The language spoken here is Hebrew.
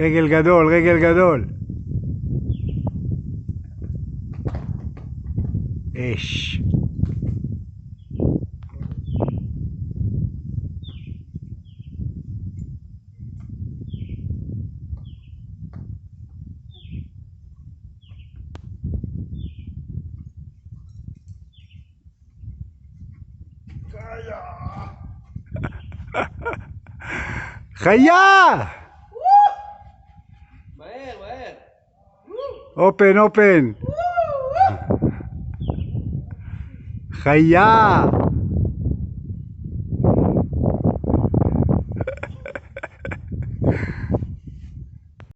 רגל גדול, רגל גדול. אש. חיה! מהר, מהר. אופן, אופן. חיה!